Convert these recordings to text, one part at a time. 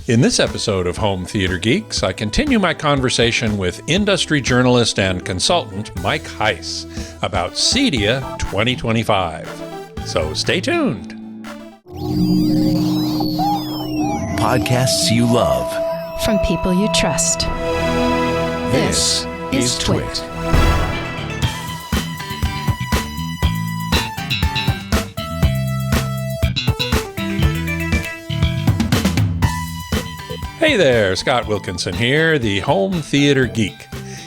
In this episode of Home Theater Geeks, I continue my conversation with industry journalist and consultant Mike Heiss about CEDIA 2025. So stay tuned. Podcasts you love. From people you trust. This is TWiT. Hey there, Scott Wilkinson here, the Home Theater Geek.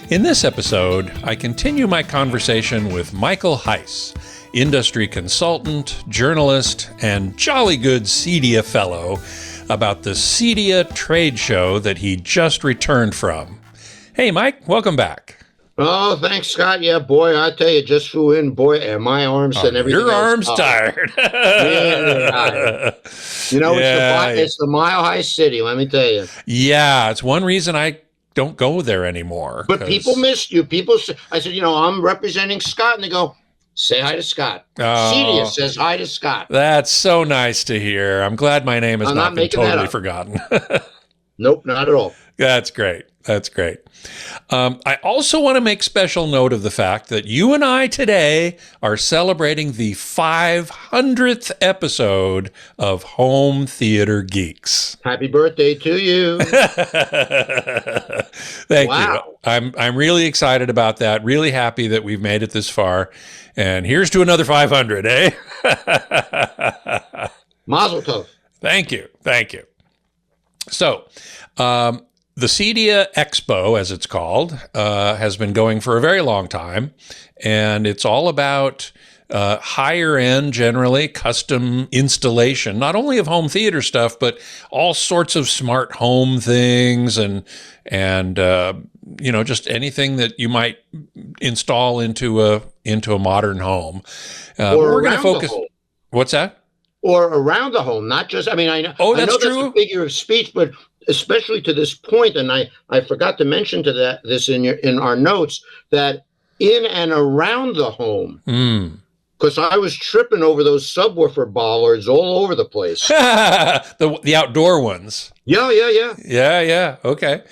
In this episode, I continue my conversation with Michael Heiss, industry consultant, journalist, and jolly good CEDIA Fellow, about the CEDIA trade show that he just returned from. Hey, Mike, welcome back. Oh, thanks, Scott. Yeah, boy, I tell you, just flew in. Boy, and my arms and everything. Your arm's tired. Really tired. You know, it's the Mile High City, let me tell you. Yeah, it's one reason I don't go there anymore. But people missed you. I said, I'm representing Scott, and they go, say hi to Scott. CEDIA says hi to Scott. That's so nice to hear. I'm glad my name has not been totally forgotten. Nope, not at all. That's great. That's great. I also want to make special note of the fact that you and I today are celebrating the 500th episode of Home Theater Geeks. Happy birthday to you. Thank you. I'm really excited about that. Really happy that we've made it this far. And here's to another 500, eh? Mazel tov. Thank you. Thank you. So, the CEDIA Expo, as it's called, has been going for a very long time, and it's all about higher end, generally custom installation, not only of home theater stuff, but all sorts of smart home things and just anything that you might install into a modern home. We're going to focus. What's that? Or around the home, not just. I know. Oh, that's true. That's a figure of speech, but especially to this point, and I forgot to mention this in our notes, that in and around the home, because I was tripping over those subwoofer bollards all over the place. the outdoor ones. Yeah. Okay.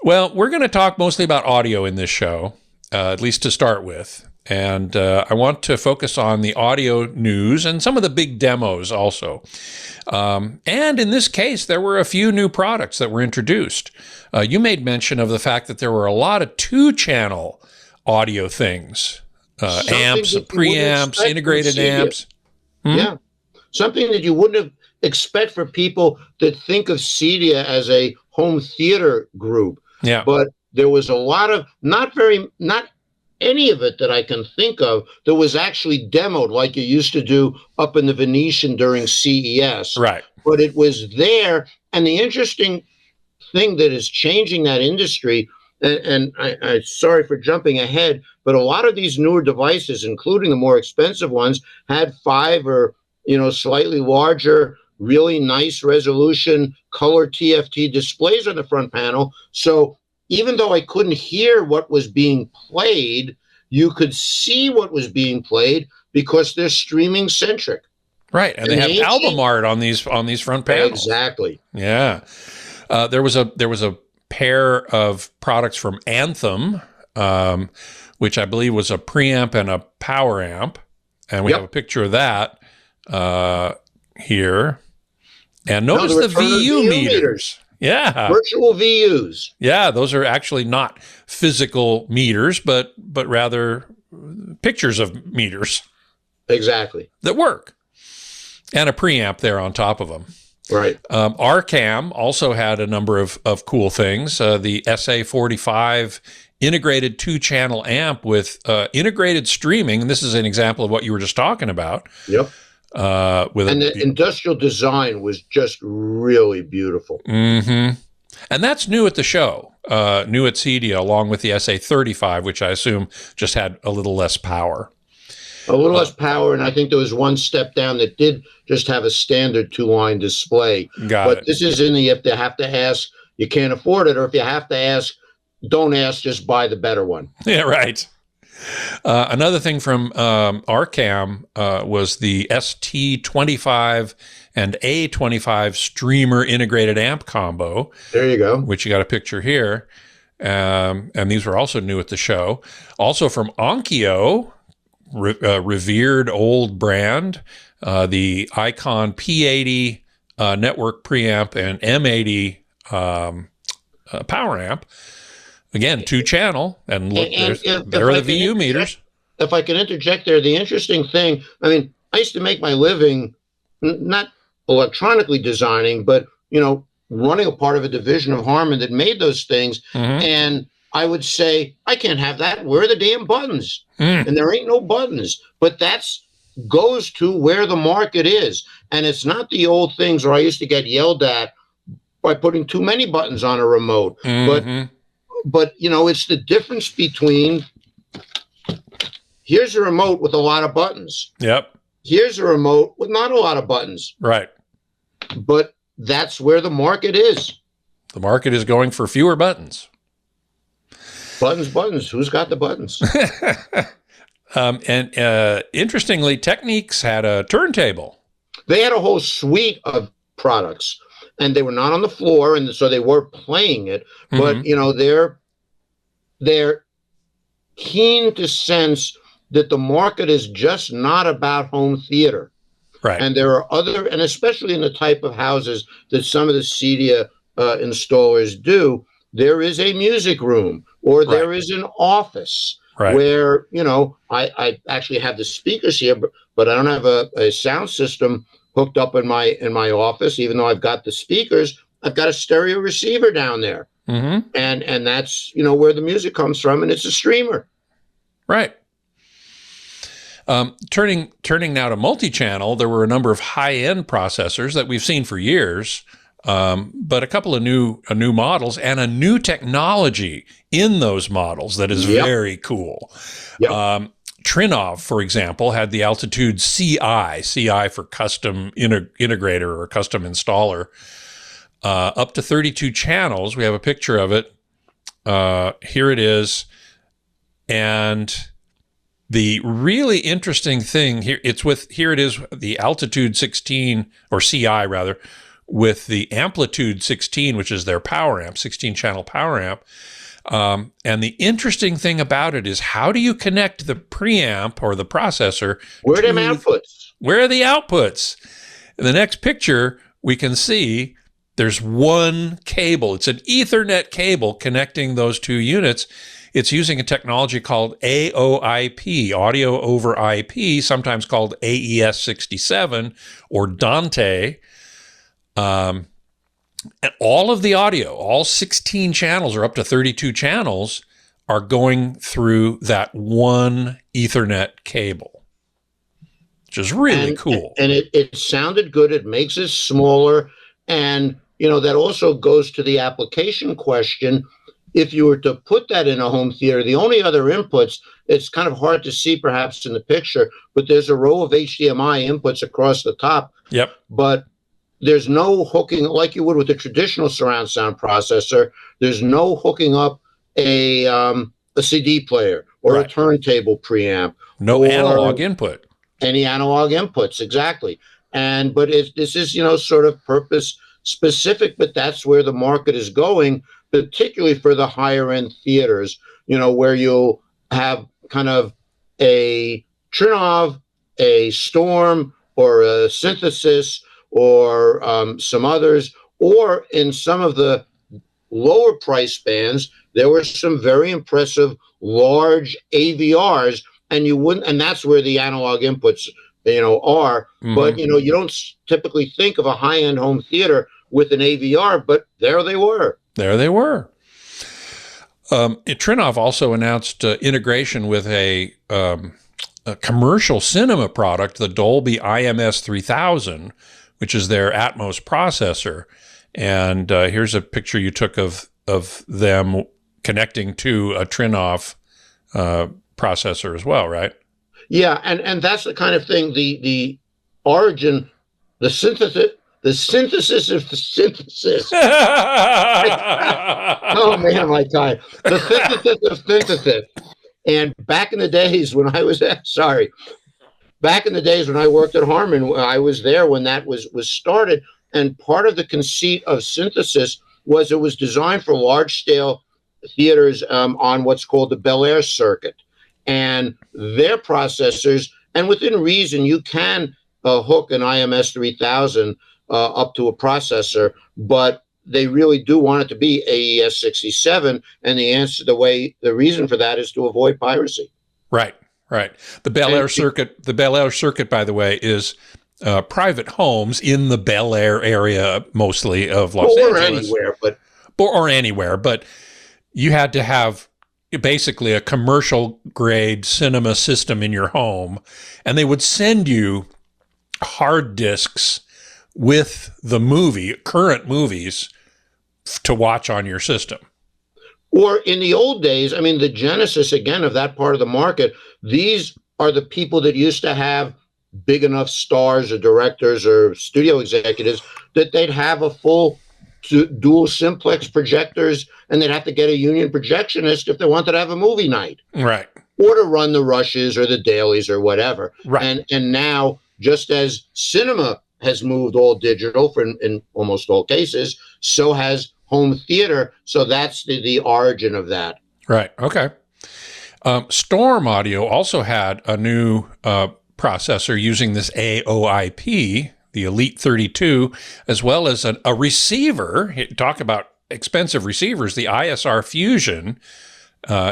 Well, we're going to talk mostly about audio in this show, at least to start with. And I want to focus on the audio news and some of the big demos also. And in this case, there were a few new products that were introduced. You made mention of the fact that there were a lot of two-channel audio things, amps, preamps, integrated amps. Yeah, something that you wouldn't expect for people that think of CEDIA as a home theater group. Yeah, but there was a lot of not any of it that I can think of that was actually demoed like you used to do up in the Venetian during CES. Right. But it was there. And the interesting thing that is changing that industry, and I'm sorry for jumping ahead, but a lot of these newer devices, including the more expensive ones, had 5 or slightly larger, really nice resolution color TFT displays on the front panel. So even though I couldn't hear what was being played, you could see what was being played because they're streaming centric. Right, and they have album art on these front panels. Exactly. Yeah, there was a pair of products from Anthem, which I believe was a preamp and a power amp, and we have a picture of that here. And notice the VU meters. Yeah. Virtual VUs. Yeah, those are actually not physical meters, but rather pictures of meters. Exactly. That work. And a preamp there on top of them. Right. RCAM also had a number of cool things. The SA45 integrated 2-channel amp with integrated streaming. And this is an example of what you were just talking about. Yep. The industrial design was just really beautiful. Mm-hmm. And that's new at the show, new at CEDIA, along with the SA35, which I assume just had a little less power. A little less power, and I think there was one step down that did just have a standard 2-line display. But this is in the if you have to ask, you can't afford it, or if you have to ask, don't ask, just buy the better one. Yeah, right. Another thing from Arcam was the ST25 and A25 streamer integrated amp combo. There you go. Which you got a picture here. And these were also new at the show. Also from Onkyo, revered old brand, the Icon P80 network preamp and M80 power amp. Again, 2-channel, and look, there are the VU meters. If I can interject there, the interesting thing, I mean, I used to make my living not electronically designing, but, running a part of a division of Harman that made those things. Mm-hmm. And I would say, I can't have that. Where are the damn buttons? And there ain't no buttons. But that's goes to where the market is. And it's not the old things where I used to get yelled at by putting too many buttons on a remote. Mm-hmm. But it's the difference between here's a remote with a lot of buttons. Yep. Here's a remote with not a lot of buttons. Right. But that's where the market is. The market is going for fewer buttons. Buttons. Who's got the buttons? And interestingly, Techniques had a turntable. They had a whole suite of products. And they were not on the floor, and so they were playing it. But they're keen to sense that the market is just not about home theater, right? And there are other, and especially in the type of houses that some of the CEDIA installers do, there is a music room or there is an office where I actually have the speakers here, but I don't have a sound system hooked up in my office. Even though I've got the speakers, I've got a stereo receiver down there, and that's where the music comes from, and it's a streamer. Right. Turning now to multi-channel, there were a number of high-end processors that we've seen for years, but a couple of new models and a new technology in those models that is very cool. Yep. Trinov, for example, had the Altitude CI for custom integrator or custom installer, up to 32 channels. We have a picture of it. Here it is. And the really interesting thing here, here it is, the Altitude 16, or CI rather, with the Amplitude 16, which is their power amp, 16-channel power amp. And the interesting thing about it is, how do you connect the preamp or the processor? Where are them outputs? Where are the outputs? In the next picture, we can see there's one cable. It's an Ethernet cable connecting those two units. It's using a technology called AOIP, Audio over IP, sometimes called AES67 or Dante. And all of the audio, all 16 channels or up to 32 channels, are going through that one Ethernet cable, which is really cool. And it sounded good. It makes it smaller. And, that also goes to the application question. If you were to put that in a home theater, the only other inputs, it's kind of hard to see perhaps in the picture, but there's a row of HDMI inputs across the top. Yep. But there's no hooking, like you would with a traditional surround sound processor. There's no hooking up a CD player or a turntable preamp. No analog input. Any analog inputs, exactly. But this is, sort of purpose specific, but that's where the market is going, particularly for the higher end theaters, where you'll have kind of a Trinov, a Storm, or a Synthesis, or some others, or in some of the lower price bands, there were some very impressive large AVRs, and that's where the analog inputs, are. Mm-hmm. But you don't typically think of a high-end home theater with an AVR, but there they were. There they were. Trinov also announced integration with a commercial cinema product, the Dolby IMS 3000, which is their Atmos processor. And here's a picture you took of them connecting to a Trinov processor as well, right? Yeah, and that's the kind of thing, the origin, the synthesis of the synthesis. Oh man, my time. The synthesis of synthesis And back in the days when I was back in the days when I worked at Harman, I was there when that was started. And part of the conceit of synthesis was it was designed for large scale theaters on what's called the Bel Air circuit. And their processors, and within reason, you can hook an IMS 3000 up to a processor, but they really do want it to be AES 67. And the reason for that is to avoid piracy. Right. The Bel Air circuit, by the way, is private homes in the Bel Air area, mostly of Los Angeles. Or anywhere, but you had to have basically a commercial grade cinema system in your home, and they would send you hard disks with the current movies to watch on your system. Or in the old days, I mean, the genesis, again, of that part of the market, these are the people that used to have big enough stars or directors or studio executives that they'd have a full dual simplex projectors, and they'd have to get a union projectionist if they wanted to have a movie night. Right. Or to run the rushes or the dailies or whatever. Right. And now, just as cinema has moved all digital in almost all cases, so has home theater. So that's the origin of that. Right. Okay. Storm Audio also had a new processor using this AOIP, the Elite 32, as well as a receiver. Talk about expensive receivers. The ISR Fusion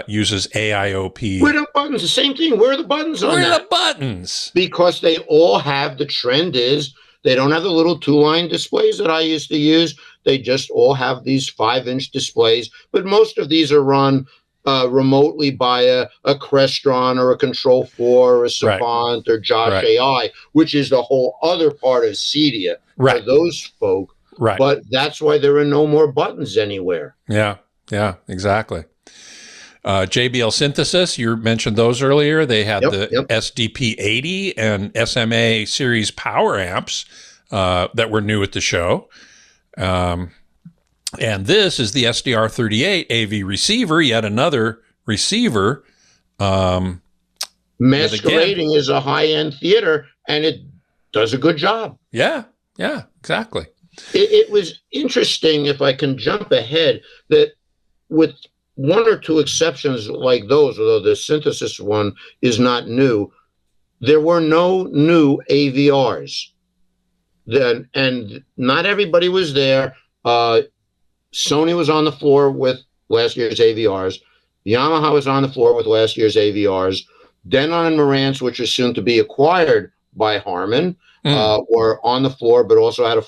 uses AIOP. Where are the buttons? The same thing. Where are the buttons on that? Where are the buttons? Because they all have, the trend is, they don't have the little 2-line displays that I used to use. They just all have these 5-inch displays. But most of these are run remotely by a Crestron or a Control 4 or a Savant or Josh AI, which is the whole other part of CEDIA for those folk. Right. But that's why there are no more buttons anywhere. Yeah, exactly. JBL Synthesis, you mentioned those earlier. They had the SDP-80 and SMA series power amps that were new at the show. And this is the SDR-38 AV receiver, yet another receiver. Masquerading as a high-end theater, and it does a good job. Yeah, exactly. It was interesting, if I can jump ahead, that with one or two exceptions like those, although the synthesis one is not new, there were no new AVRs. Then, and not everybody was there. Sony was on the floor with last year's AVRs. Yamaha was on the floor with last year's AVRs. Denon and Marantz, which are soon to be acquired by Harman, were on the floor, but also had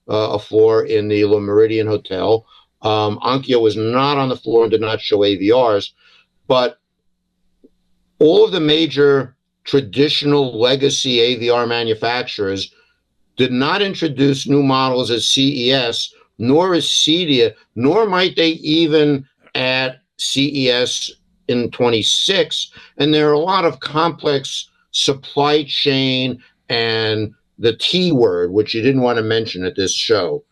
a floor in the Le Méridien Hotel. Onkyo was not on the floor and did not show AVRs, but all of the major traditional legacy AVR manufacturers did not introduce new models at CES, nor is CEDIA, nor might they even at CES in 26. And there are a lot of complex supply chain and the T word, which you didn't want to mention at this show.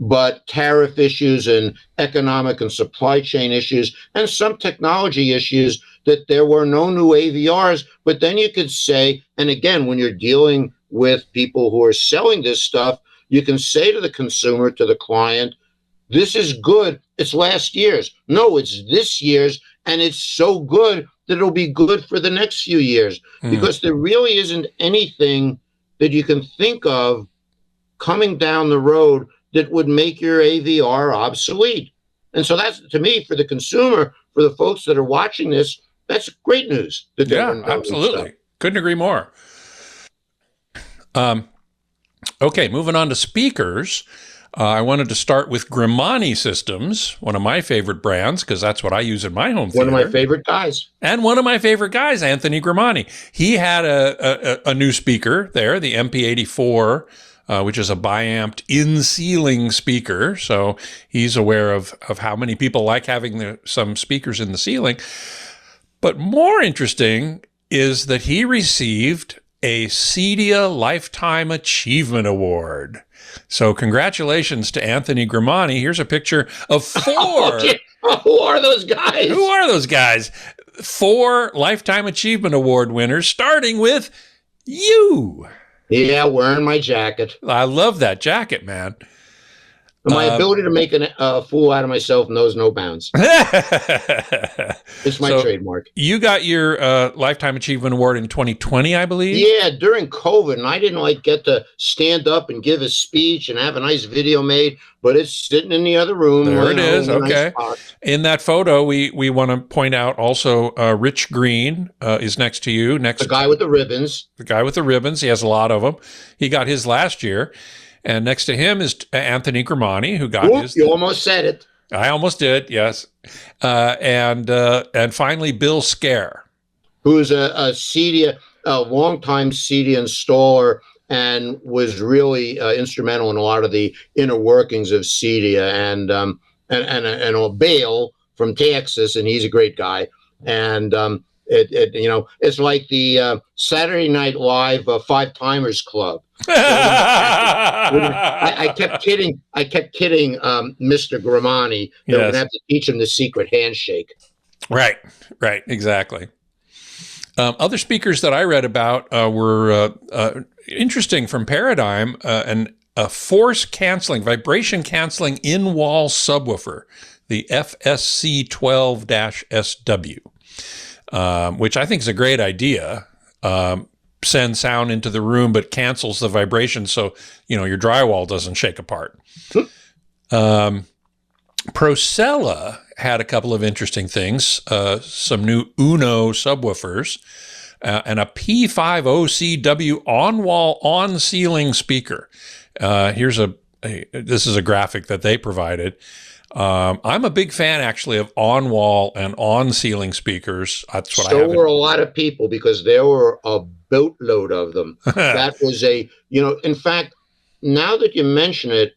But tariff issues and economic and supply chain issues and some technology issues, that there were no new AVRs. But then you could say, and again, when you're dealing with people who are selling this stuff, you can say to the consumer, to the client, this is good. It's last year's. No, it's this year's. And it's so good that it'll be good for the next few years, because there really isn't anything that you can think of coming down the road that would make your AVR obsolete. And so that's, to me, for the consumer, for the folks that are watching this, that's great news. Yeah, absolutely. Couldn't agree more. Okay, moving on to speakers. I wanted to start with Grimani Systems, one of my favorite brands, because that's what I use in my home theater. One of my favorite guys. And one of my favorite guys, Anthony Grimani. He had a new speaker there, the MP84, which is a biamped in-ceiling speaker. So he's aware of how many people like having some speakers in the ceiling. But more interesting is that he received a CEDIA Lifetime Achievement Award. So congratulations to Anthony Grimani. Here's a picture of 4. Who are those guys? Who are those guys? 4 Lifetime Achievement Award winners, starting with you. Yeah, wearing my jacket. I love that jacket, man. My ability to make a fool out of myself knows no bounds. It's my trademark. You got your Lifetime Achievement Award in 2020, I believe? Yeah, during COVID, and I didn't get to stand up and give a speech and have a nice video made, but it's sitting in the other room. There it is. Okay. Nice in that photo, we want to point out also Rich Green is next to you. The guy with the ribbons. The guy with the ribbons. He has a lot of them. He got his last year. And next to him is Anthony Gramani, who got his. You almost said it. I almost did, yes. And finally, Bill Scare, who's a CEDIA, a longtime CEDIA installer, and was really instrumental in a lot of the inner workings of CEDIA, and a Bale from Texas, and he's a great guy. And it's like the Saturday Night Live Five Timers Club. I kept kidding Mr. Gramani that we're going to have to teach him the secret handshake. Right, exactly. Other speakers that I read about were interesting from Paradigm, and a force canceling, vibration canceling in-wall subwoofer, the FSC12-SW, which I think is a great idea. Sends sound into the room, but cancels the vibration so, your drywall doesn't shake apart. Procella had a couple of interesting things, some new Uno subwoofers, and a P50CW on-wall, on-ceiling speaker. This is a graphic that they provided. I'm a big fan, actually, of on-wall and on-ceiling speakers. That's what I have. So were a lot of people, because there were a boatload of them. That was in fact, now that you mention it,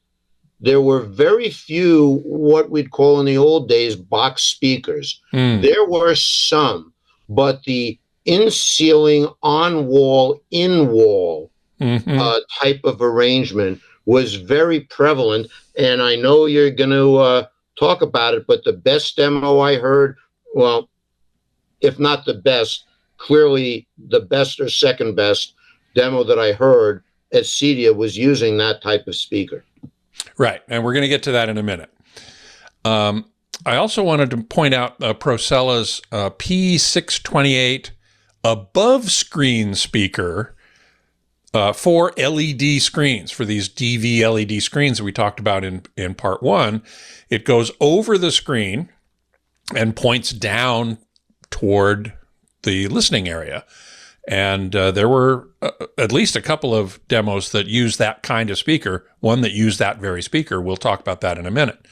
there were very few what we'd call in the old days box speakers. There were some, but the in-ceiling, on-wall, in-wall type of arrangement was very prevalent. And I know you're going to talk about it, but the best demo I heard, well, if not the best, clearly the best or second best demo that I heard at CEDIA was using that type of speaker. Right, and we're going to get to that in a minute. I also wanted to point out Procella's P628 above screen speaker for LED screens, for these DV LED screens that we talked about in part 1. It goes over the screen and points down toward the listening area. And there were at least a couple of demos that used that kind of speaker, one that used that very speaker. We'll talk about that in a minute.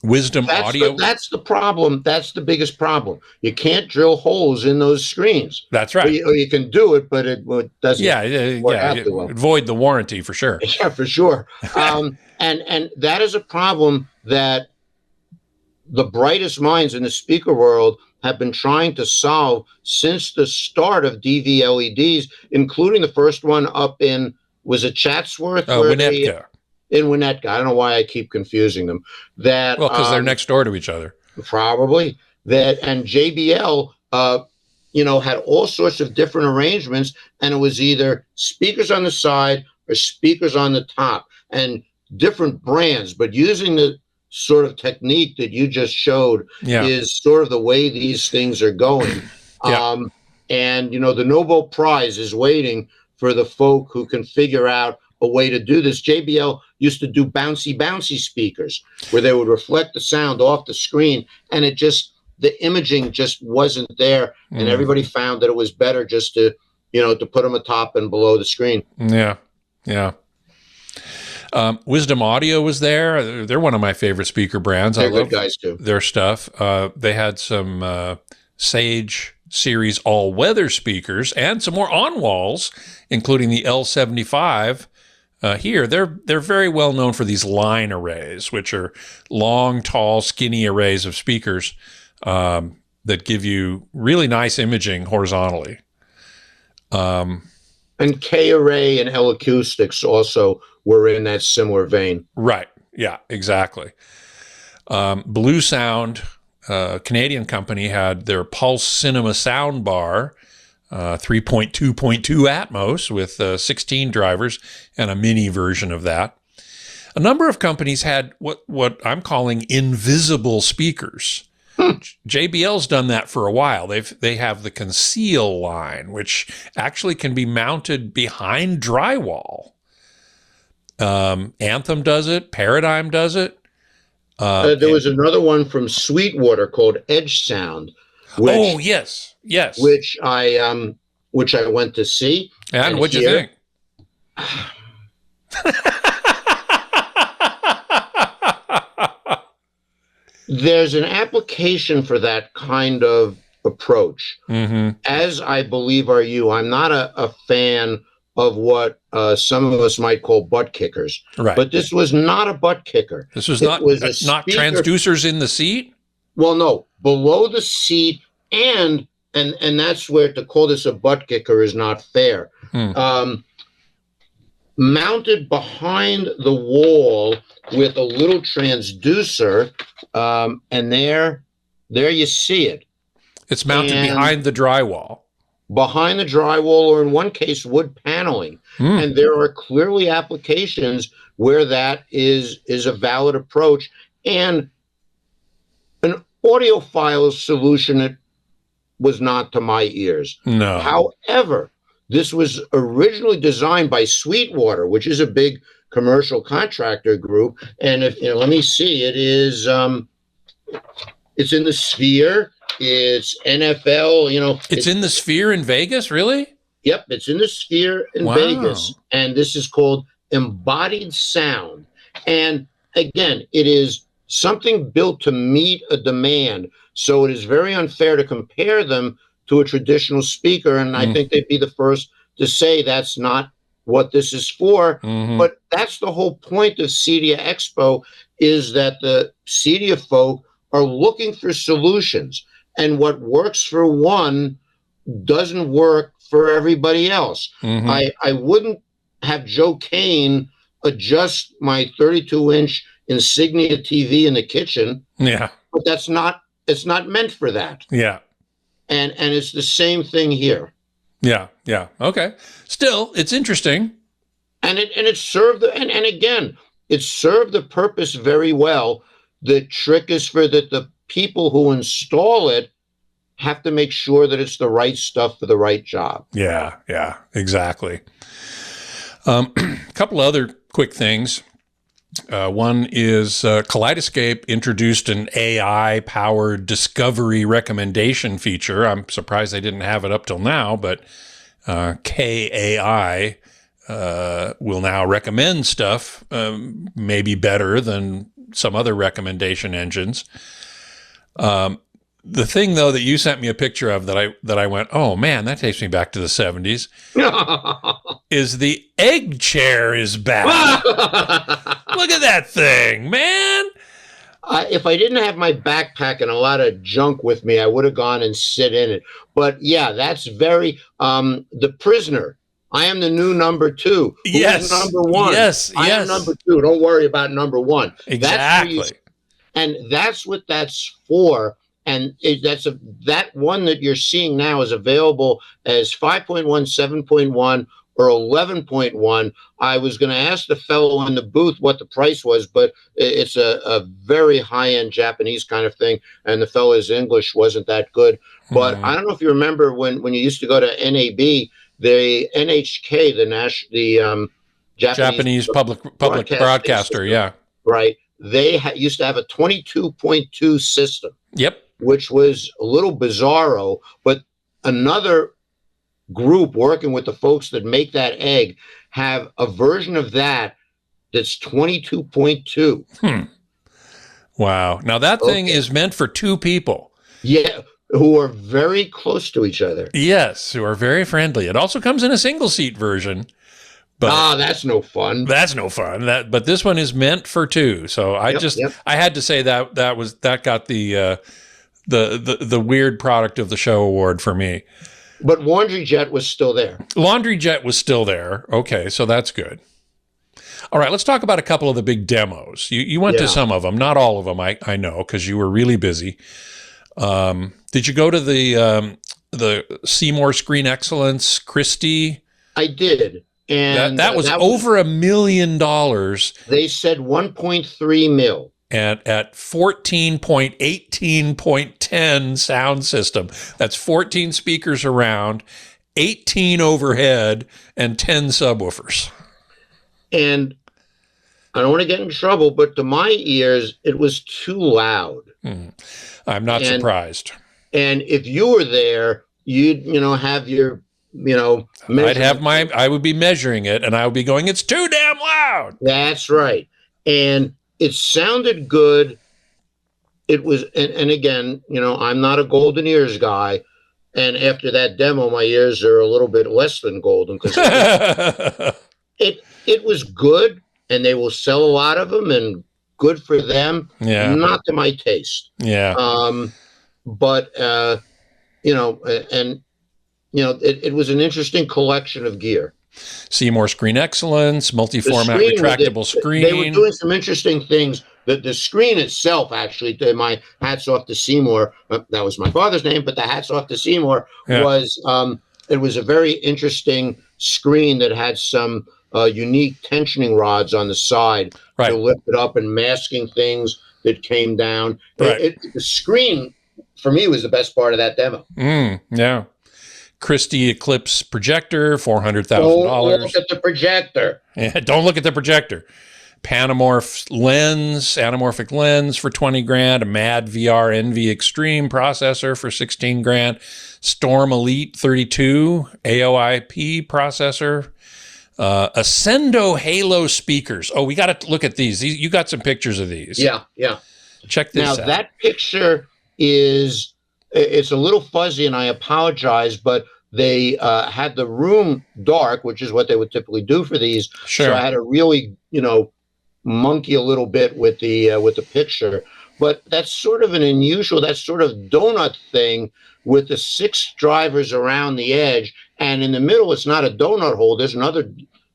Wisdom Audio. That's the problem. That's the biggest problem. You can't drill holes in those screens. That's right. Or you can do it, but it doesn't work out too well. Void the warranty for sure. Yeah, for sure. And that is a problem that the brightest minds in the speaker world have been trying to solve since the start of DV LEDs, including the first one up in, was it Chatsworth? Winnetka. In Winnetka. I don't know why I keep confusing them. Because they're next door to each other. Probably. And JBL, had all sorts of different arrangements, and it was either speakers on the side or speakers on the top, and different brands, but using the sort of technique that you just showed is sort of the way these things are going. And, the Nobel Prize is waiting for the folk who can figure out a way to do this. JBL used to do bouncy speakers where they would reflect the sound off the screen, and the imaging just wasn't there. And everybody found that it was better just to put them atop and below the screen. Yeah. Wisdom Audio was there. They're one of my favorite speaker brands. They're I love good guys too. Their stuff. They had some Sage series all-weather speakers and some more on-walls, including the L75. Here, they're very well known for these line arrays, which are long, tall, skinny arrays of speakers that give you really nice imaging horizontally. And K-Array and L Acoustics also were in that similar vein. Right. Yeah, exactly. Blue Sound a Canadian company, had their Pulse Cinema sound bar, 3.2.2 Atmos with 16 drivers and a mini version of that. A number of companies had what I'm calling invisible speakers. JBL's done that for a while. They have the Conceal line, which actually can be mounted behind drywall. Anthem does it. Paradigm does it. There was another one from Sweetwater called Edge Sound. Which, yes. Which I went to see. And what'd you think? There's an application for that kind of approach. Mm-hmm. As I believe are you. I'm not a fan of what some of us might call butt kickers. Right. But this was not a butt kicker. This was not transducers in the seat? Well, no. Below the seat, and that's where to call this a butt kicker is not fair. Mounted behind the wall with a little transducer, and there you see it. It's mounted behind the drywall. Behind the drywall, or in one case, wood paneling. And there are clearly applications where that is a valid approach. And an audiophile solution, it was not to my ears. No. However, this was originally designed by Sweetwater, which is a big commercial contractor group. And if let me see, it is it's in the Sphere. It's NFL. It's in the Sphere in Vegas, really? Yep, it's in the Sphere in Vegas, and this is called Embodied Sound. And again, it is something built to meet a demand. So it is very unfair to compare them to a traditional speaker, and I think they'd be the first to say that's not what this is for. But that's the whole point of CEDIA Expo, is that the CEDIA folk are looking for solutions, and what works for one doesn't work for everybody else. I wouldn't have Joe Kane adjust my 32-inch Insignia TV in the kitchen. Yeah. But it's not meant for that. Yeah. And it's the same thing here. Yeah. Okay. Still, it's interesting. And it served it served the purpose very well. The trick is for the people who install it have to make sure that it's the right stuff for the right job. Yeah, exactly. A couple other quick things. One is Kaleidoscape introduced an AI-powered discovery recommendation feature. I'm surprised they didn't have it up till now, but KAI will now recommend stuff maybe better than some other recommendation engines. The thing, though, that you sent me a picture of that I went, oh man, that takes me back to the 70s, is the egg chair is back. Look at that thing, man. If I didn't have my backpack and a lot of junk with me, I would have gone and sit in it. But yeah, that's very, The Prisoner. I am the new number 2. Yes. Number 1. Yes. I am number 2. Don't worry about number 1. Exactly. That's what that's for. And that one that you're seeing now is available as 5.1, 7.1, or 11.1. I was going to ask the fellow in the booth what the price was, but it's a very high-end Japanese kind of thing, and the fellow's English wasn't that good. But I don't know if you remember when you used to go to NAB, the NHK, the Japanese public broadcaster, yeah. Right. They used to have a 22.2 system. Yep. Which was a little bizarro, but another group working with the folks that make that egg have a version of that that's 22.2. Wow. Now that thing is meant for 2 people. Yeah, who are very close to each other. Yes, who are very friendly. It also comes in a single seat version. But that's no fun. That's no fun. But this one is meant for 2. So I had to say that got the weird product of the show award for me. But Laundry Jet was still there. Okay, so that's good. All right, let's talk about a couple of the big demos. You went to some of them, not all of them, I know, because you were really busy. Did you go to the Seymour Screen Excellence, Christie? I did. And that was over $1 million. They said 1.3 mil. At 14.18.10 sound system. That's 14 speakers around, 18 overhead, and 10 subwoofers. And I don't want to get in trouble, but to my ears, it was too loud. I'm not surprised. And if you were there, you'd, have your, I would be measuring it, and I would be going, it's too damn loud. That's right. And it sounded good. It was, and again, I'm not a golden ears guy. And after that demo, my ears are a little bit less than golden because it was good, and they will sell a lot of them, and good for them. Yeah. Not to my taste. Yeah. But it was an interesting collection of gear. Seymour Screen Excellence, multi-format retractable screen. They were doing some interesting things. The screen itself, actually, my hats off to Seymour. That was my father's name, but the hats off to Seymour was it was a very interesting screen that had some unique tensioning rods on the side to lift it up and masking things that came down. The screen, for me, was the best part of that demo. Yeah. Christie Eclipse projector, $400,000. Don't look at the projector. Yeah, don't look at the projector. Anamorphic lens for $20,000. A Mad VR NV Extreme processor for $16,000. Storm Elite 32 AOIP processor. Ascendo Halo speakers. Oh, we got to look at these. You got some pictures of these. Yeah. Check this out. Now, that picture it's a little fuzzy, and I apologize, but they had the room dark, which is what they would typically do for these. Sure. So I had to really, monkey a little bit with the picture. But that's sort of an unusual, that sort of donut thing with the 6 drivers around the edge, and in the middle, it's not a donut hole. There's another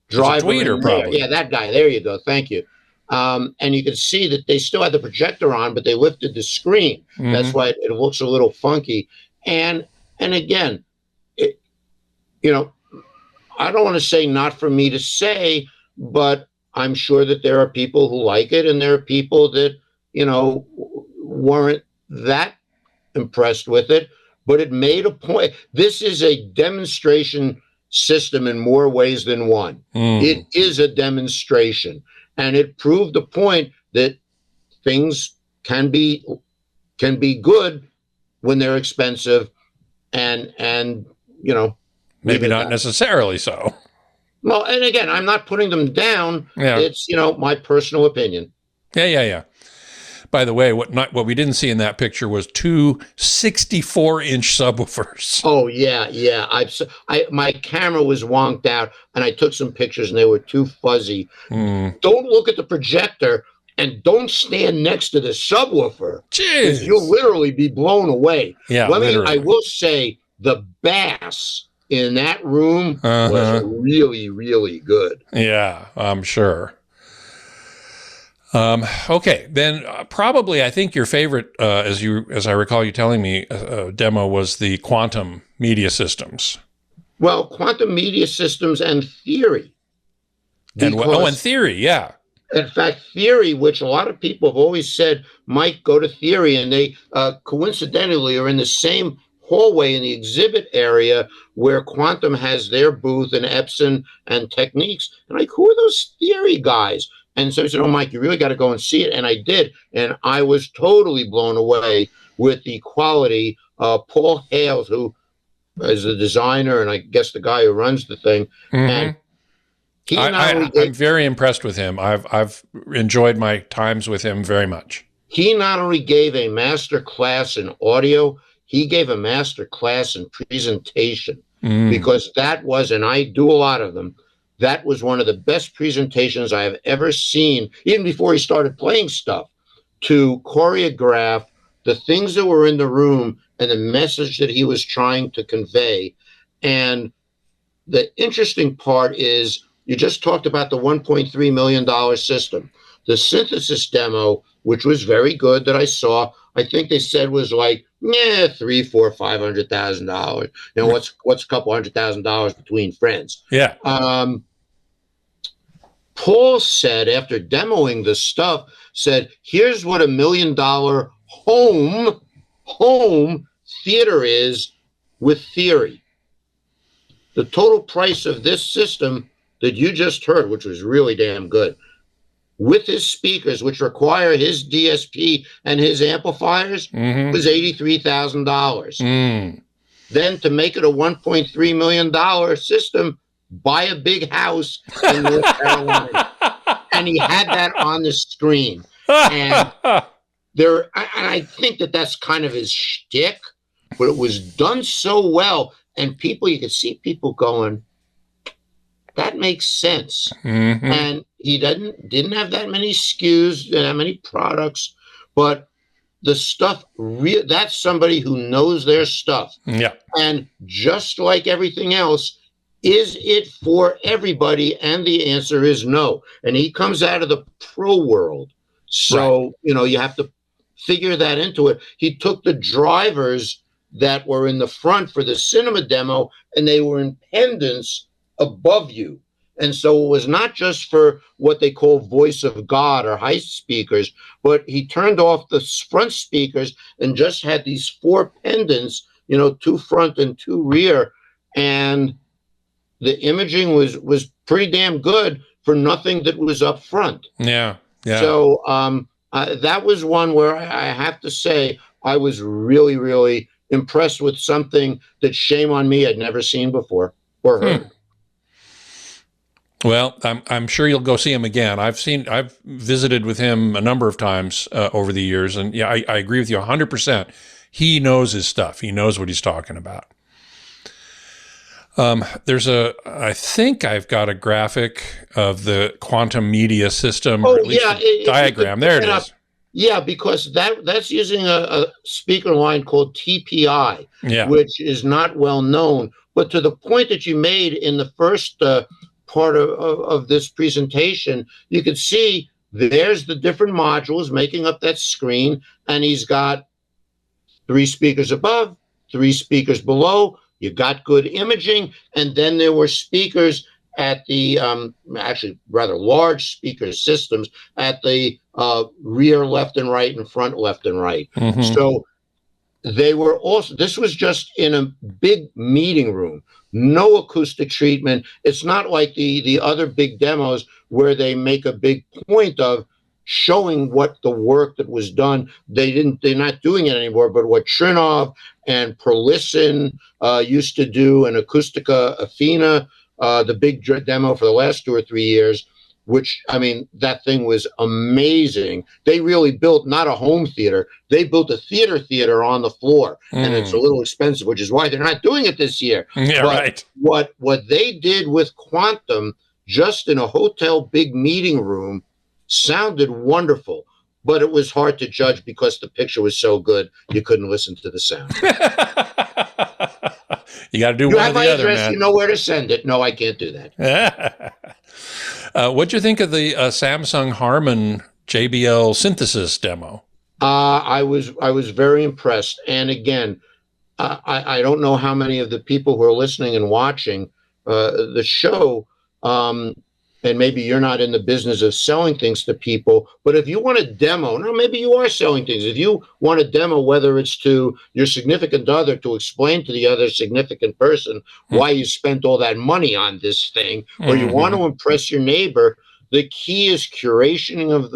driver. Tweeter, probably. Yeah, that guy. There you go. Thank you. And you can see that they still had the projector on, but they lifted the screen. Mm-hmm. That's why it looks a little funky. And again, I don't want to say not for me to say, but I'm sure that there are people who like it, and there are people that, weren't that impressed with it. But it made a point. This is a demonstration system in more ways than one. It is a demonstration. And it proved the point that things can be good when they're expensive, and maybe not necessarily so. Well, and again, I'm not putting them down. Yeah. It's my personal opinion. Yeah. By the way, what we didn't see in that picture was 2 64-inch subwoofers. Oh yeah. My camera was wonked out, and I took some pictures, and they were too fuzzy. Don't look at the projector, and don't stand next to the subwoofer. Jeez, you'll literally be blown away. Yeah, I will say the bass in that room was really, really good. Yeah, I'm sure. Okay, then probably I think your favorite, as I recall you telling me, demo was the quantum media systems. Well, quantum media systems and theory. And theory, yeah. In fact, theory, which a lot of people have always said, Mike, go to theory, and they coincidentally are in the same hallway in the exhibit area where Quantum has their booth, and Epson and Techniques. And like, who are those theory guys? And so he said, oh, Mike, you really got to go and see it. And I did. And I was totally blown away with the quality. Paul Hales, who is the designer, and I guess the guy who runs the thing. And I'm very impressed with him. I've enjoyed my times with him very much. He not only gave a master class in audio, he gave a master class in presentation, because that was, and I do a lot of them, that was one of the best presentations I have ever seen, even before he started playing stuff, to choreograph the things that were in the room and the message that he was trying to convey. And the interesting part is you just talked about the $1.3 million system. The synthesis demo, which was very good that I saw, I think they said was like, $300,000, $400,000, $500,000. You know, what's a couple $100,000 between friends? Yeah. Paul said, after demoing the stuff, said, here's what $1 million home theater is with theory. The total price of this system that you just heard, which was really damn good, with his speakers, which require his DSP and his amplifiers, was $83,000. Then to make it a $1.3 million system, buy a big house in North Carolina. And he had that on the screen. And I think that that's kind of his shtick, but it was done so well. And you could see people going, that makes sense. And he didn't have that many SKUs, that many products, but the stuff, that's somebody who knows their stuff. Yeah. And just like everything else, is it for everybody? And the answer is no. And he comes out of the pro world. So, you have to figure that into it. He took the drivers that were in the front for the cinema demo, and they were in pendants above you. And so it was not just for what they call voice of God or Heiss speakers, but he turned off the front speakers and just had these 4 pendants, 2 front and 2 rear. And the imaging was pretty damn good for nothing that was up front. Yeah. Yeah. So that was one where I have to say I was really, really impressed with something that, shame on me, I'd never seen before or heard. Well, I'm sure you'll go see him again. I've visited with him a number of times over the years, and yeah, I agree with you 100%. He knows his stuff. He knows what he's talking about. I think I've got a graphic of the quantum media system. Oh, or at least a diagram. There it is. Yeah, because that's using a speaker line called TPI, which is not well known. But to the point that you made in the first part of this presentation, you can see there's the different modules making up that screen, and he's got 3 speakers above, 3 speakers below. You got good imaging, and then there were speakers at the actually rather large speaker systems at the rear left and right and front left and right. So they were also, this was just in a big meeting room, no acoustic treatment. It's not like the other big demos where they make a big point of showing what the work that was done. They're not doing it anymore, but what Trinov and Perlisson used to do, and Acoustica Athena, the big demo for the last 2 or 3 years, which, I mean, that thing was amazing. They really built not a home theater. They built a theater on the floor, and it's a little expensive, which is why they're not doing it this year. Yeah, but right. What they did with Quantum, just in a hotel big meeting room, sounded wonderful. But it was hard to judge because the picture was so good, you couldn't listen to the sound. You got to do you one or the other, address, man. You know where to send it. No, I can't do that. What'd you think of the Samsung Harman JBL synthesis demo? I was very impressed. And again, I don't know how many of the people who are listening and watching the show, and maybe you're not in the business of selling things to people, but if you want a demo, now maybe you are selling things. If you want a demo, whether it's to your significant other to explain to the other significant person why you spent all that money on this thing, or you want to impress your neighbor, the key is curation of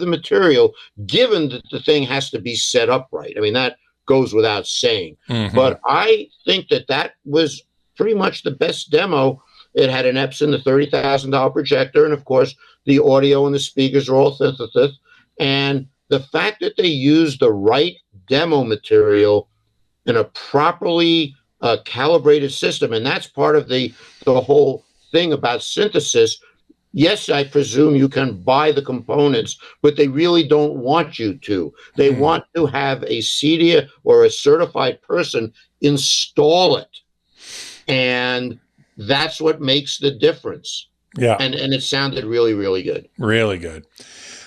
the material, given that the thing has to be set up right. I mean, that goes without saying. But I think that was pretty much the best demo. It had an Epson, the $30,000 projector, and of course, the audio and the speakers are all synthesis. And the fact that they used the right demo material in a properly calibrated system, and that's part of the whole thing about synthesis. Yes, I presume you can buy the components, but they really don't want you to. They want to have a CEDIA or a certified person install it. And that's what makes the difference. Yeah. And it sounded really, really good. Really good.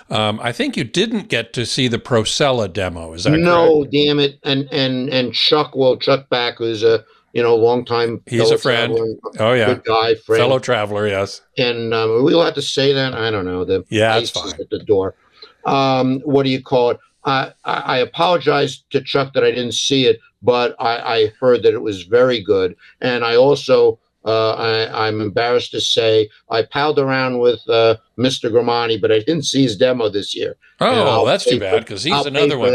I think you didn't get to see the Procella demo. Is that correct? No, damn it. And Chuck Back, who's a long time He's a friend. Oh yeah, good guy, friend, fellow traveler. Yes. And are we allowed to say that? I don't know. The it's ICE is fine. at the door. What do you call it? I apologize to Chuck that I didn't see it, but I heard that it was very good, and I also. I'm embarrassed to say I palled around with Mr. Gramani, but I didn't see his demo this year. Oh, that's too bad because he's another one.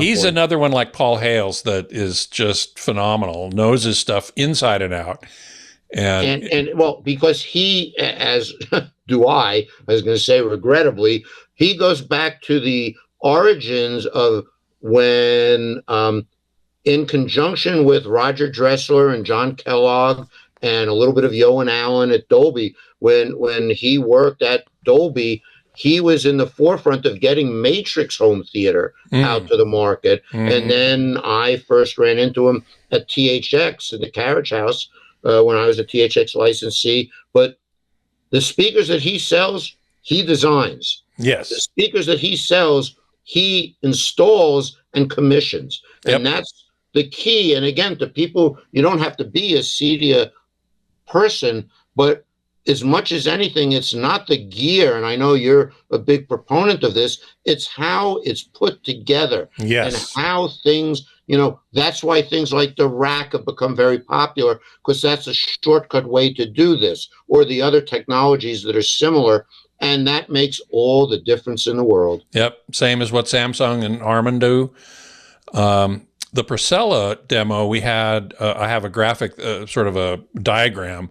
He's another one like Paul Hales that is just phenomenal, knows his stuff inside and out. And well, because he, as do I was going to say, regrettably, he goes back to the origins of when, in conjunction with Roger Dressler and John Kellogg, and a little bit of Yoan Allen at Dolby. When he worked at Dolby, he was in the forefront of getting Matrix home theater out to the market. And then I first ran into him at THX in the Carriage House when I was a THX licensee. But the speakers that he sells, he designs. Yes. The speakers that he sells, he installs and commissions. And that's the key. And again, to people, you don't have to be a CEDIA person, but as much as anything, it's not the gear, and I know you're a big proponent of this, it's how it's put together. Yes. And how things, that's why things like the rack have become very popular, because that's a shortcut way to do this, or the other technologies that are similar, and that makes all the difference in the world. Yep, same as what Samsung and Harman do. The Procella demo we had, I have a graphic, sort of a diagram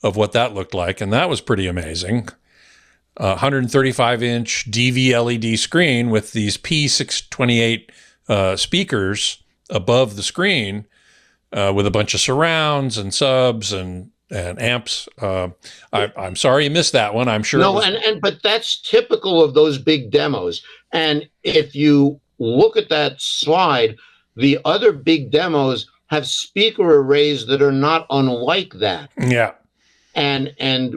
of what that looked like, and that was pretty amazing. 135-inch DV LED screen with these P628 speakers above the screen with a bunch of surrounds and subs and amps. I'm sorry you missed that one. I'm sure. No, but that's typical of those big demos. And if you look at that slide, the other big demos have speaker arrays that are not unlike that. Yeah. And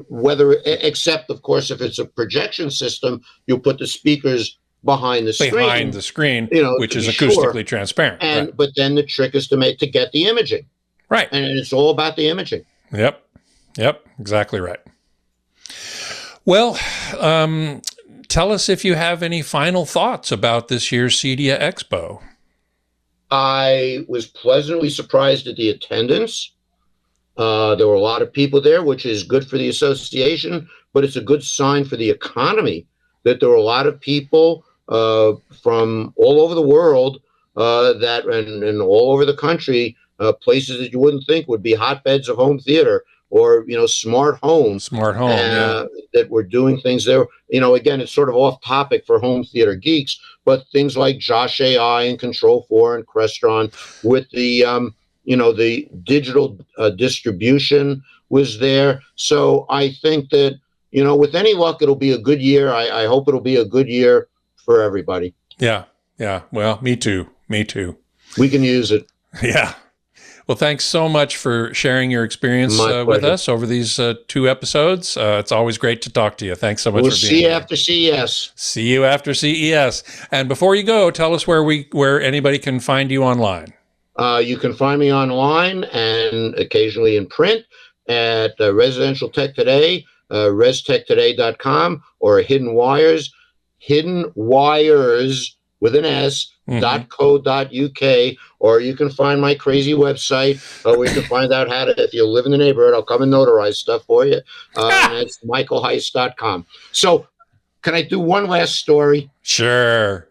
whether, except of course, if it's a projection system, you'll put the speakers behind the screen, which is acoustically transparent. And but then the trick is to get the imaging. Right. And it's all about the imaging. Yep. Exactly right. Well, tell us if you have any final thoughts about this year's CEDIA Expo. I was pleasantly surprised at the attendance. There were a lot of people there, which is good for the association, but it's a good sign for the economy that there were a lot of people from all over the world and all over the country, places that you wouldn't think would be hotbeds of home theater or, smart home. That were doing things there. Again, it's sort of off topic for Home Theater Geeks, but things like Josh AI and Control 4 and Crestron with the, the digital distribution was there. So I think that, with any luck, it'll be a good year. I hope it'll be a good year for everybody. Yeah. Well, me too. We can use it. Yeah. Well, thanks so much for sharing your experience with us over these 2 episodes. It's always great to talk to you. Thanks so much for being here. We'll see you after CES. See you after CES. And before you go, tell us where anybody can find you online. You can find me online and occasionally in print at Residential Tech Today, restechtoday.com, or Hidden Wires with an S, .co.uk, or you can find my crazy website where you can find out how to, if you live in the neighborhood, I'll come and notarize stuff for you. And it's michaelheiss.com. So can I do one last story? Sure.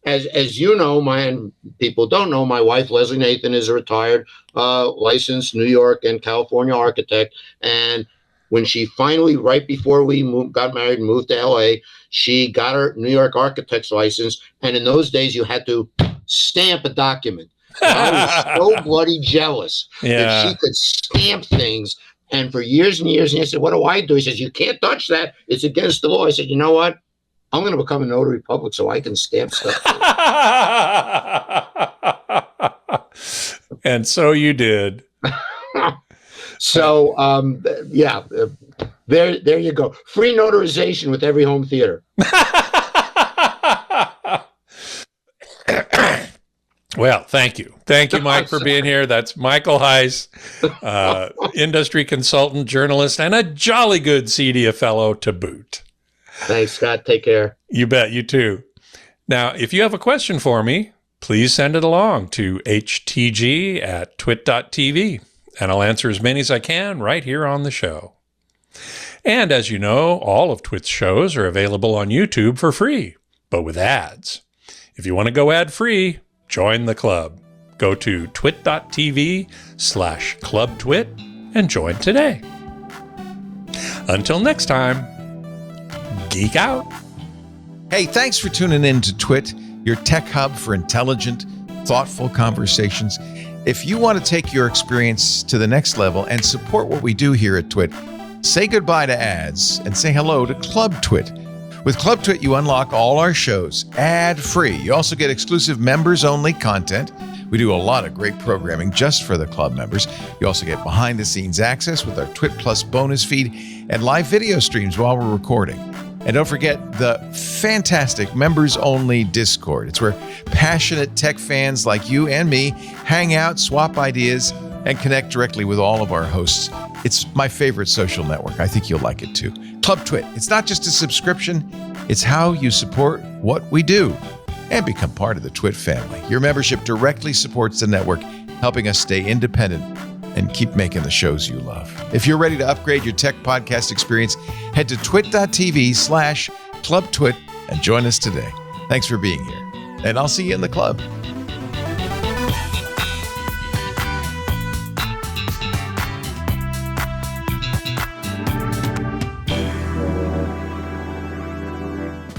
As you know, and people don't know, my wife, Leslie Nathan, is a retired licensed New York and California architect. And when she finally, right before we got married and moved to LA, she got her New York architect's license. And in those days, you had to stamp a document. I was so bloody jealous that she could stamp things. And for years and years, and I said, what do I do? He says, you can't touch that. It's against the law. I said, you know what? I'm going to become a notary public so I can stamp stuff. And so you did. So, There you go. Free notarization with every home theater. Well, thank you. Thank you, Mike, for being here. That's Michael Heiss, industry consultant, journalist, and a jolly good CEDIA Fellow to boot. Thanks, Scott. Take care. You bet. You too. Now, if you have a question for me, please send it along to htg@twit.tv, and I'll answer as many as I can right here on the show. And as you know, all of TWiT's shows are available on YouTube for free, but with ads. If you want to go ad-free, join the club. Go to twit.tv/clubtwit and join today. Until next time, geek out. Hey, thanks for tuning in to TWiT, your tech hub for intelligent, thoughtful conversations. If you want to take your experience to the next level and support what we do here at TWiT, say goodbye to ads and say hello to Club TWiT. With Club TWiT, you unlock all our shows ad-free. You also get exclusive members-only content. We do a lot of great programming just for the club members. You also get behind-the-scenes access with our TWiT Plus bonus feed and live video streams while we're recording. And don't forget the fantastic members-only Discord. It's where passionate tech fans like you and me hang out, swap ideas, and connect directly with all of our hosts. It's my favorite social network. I think you'll like it too. Club TWiT. It's not just a subscription. It's how you support what we do and become part of the TWiT family. Your membership directly supports the network, helping us stay independent and keep making the shows you love. If you're ready to upgrade your tech podcast experience, head to twit.tv/clubtwit and join us today. Thanks for being here, and I'll see you in the club.